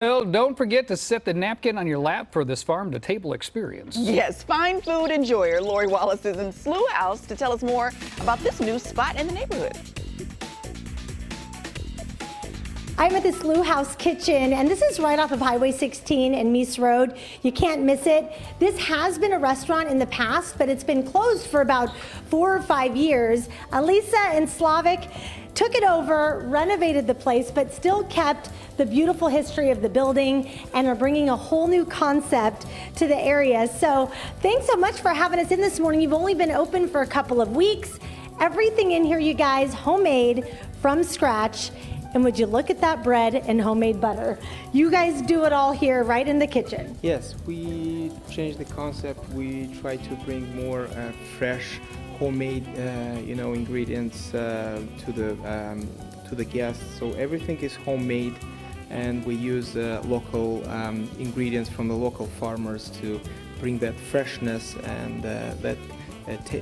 Well, don't forget to set the napkin on your lap for this farm-to-table experience. Yes, fine food enjoyer Lori Wallace is in Slough House to tell us more about this new spot in the neighborhood. I'm at the Slough House kitchen, and this is right off of Highway 16 and Meese Road. You can't miss it. This has been a restaurant in the past, but it's been closed for about 4 or 5 years. Elisa and Slavic took it over, renovated the place, but still kept the beautiful history of the building and are bringing a whole new concept to the area. So thanks so much for having us in this morning. You've only been open for a couple of weeks. Everything in here, you guys, homemade from scratch. And would you look at that bread and homemade butter? You guys do it all here right in the kitchen. Yes, we changed the concept. We try to bring more fresh, homemade, ingredients to the guests. So everything is homemade, and we use local ingredients from the local farmers to bring that freshness and that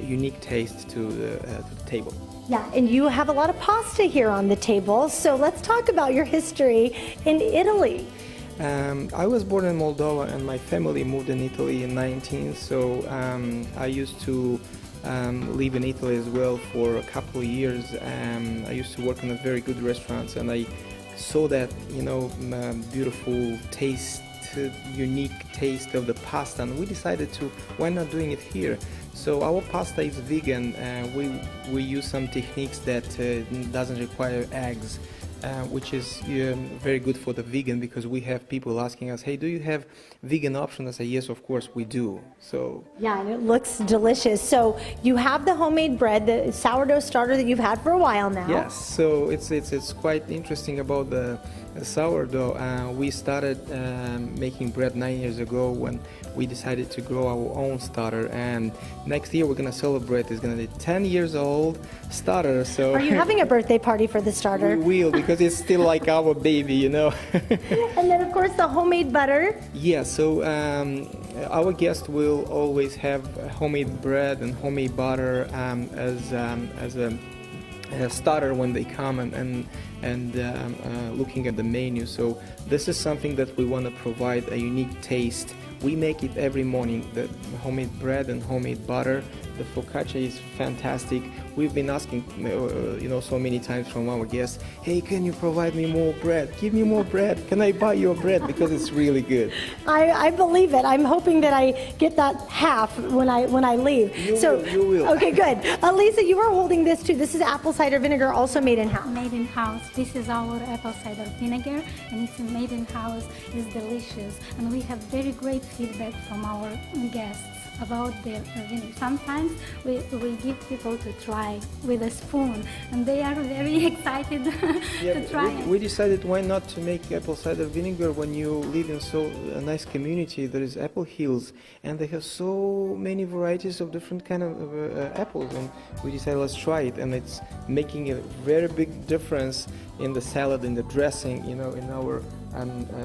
unique taste to the table. Yeah, and you have a lot of pasta here on the table. So let's talk about your history in Italy. I was born in Moldova, and my family moved in Italy in 19. So I used to live in Italy as well for a couple of years. I used to work in a very good restaurants, and I saw that beautiful taste, unique taste of the pasta, and we decided to why not doing it here. So our pasta is vegan. We use some techniques that doesn't require eggs, which is very good for the vegan, because we have people asking us, hey, do you have vegan options? I say, yes, of course we do. So yeah, and it looks delicious. So you have the homemade bread, the sourdough starter that you've had for a while now. Yes, so it's quite interesting about the sourdough. We started making bread 9 years ago when we decided to grow our own starter, and next year we're gonna celebrate. It's gonna be 10 years old starter. So are you having a birthday party for the starter? We will, because it's still like our baby, And then of course the homemade butter. Yeah, so our guests will always have homemade bread and homemade butter as a starter when they come and looking at the menu. So this is something that we want to provide a unique taste. We make it every morning, the homemade bread and homemade butter. The focaccia is fantastic. We've been asking, so many times from our guests, hey, can you provide me more bread? Give me more bread. Can I buy your bread? Because it's really good. I believe it. I'm hoping that I get that half when I leave. You will. Okay, good. Lisa, you are holding this too. This is apple cider vinegar, also made in-house. Made in house. This is our apple cider vinegar, and it's made in house. It's delicious, and we have very great feedback from our guests about their vinegar. Sometimes we give people to try with a spoon, and they are very excited to try it. We decided why not to make apple cider vinegar when you live in a nice community. There is Apple Hills, and they have so many varieties of different kind of apples, and we decided let's try it, and it's making a very big difference in the salad, in the dressing, in our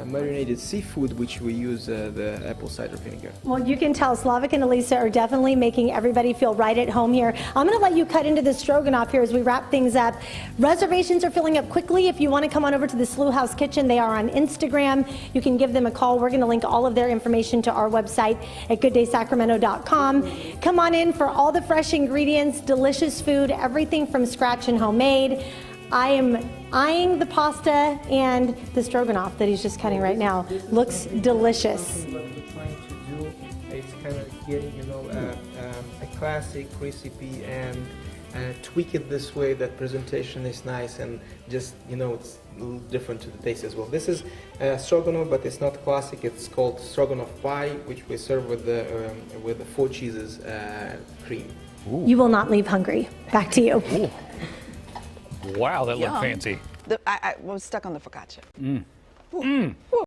marinated seafood, which we use the apple cider vinegar. Well, you can tell Slavic and Elisa are definitely making everybody feel right at home here. I'm going to let you cut into the stroganoff here as we wrap things up. Reservations are filling up quickly. If you want to come on over to the Slough House Kitchen, they are on Instagram. You can give them a call. We're going to link all of their information to our website at gooddaysacramento.com. Come on in for all the fresh ingredients, delicious food, everything from scratch and homemade. I am eyeing the pasta and the stroganoff that he's just cutting right now. Looks delicious. What we're trying to do is kind of getting, a classic recipe and tweak it this way that presentation is nice and just, it's a little different to the taste as well. This is stroganoff, but it's not classic. It's called stroganoff pie, which we serve with the 4 cheeses cream. Ooh. You will not leave hungry. Back to you. Ooh. Wow, that looked fancy. I was stuck on the focaccia.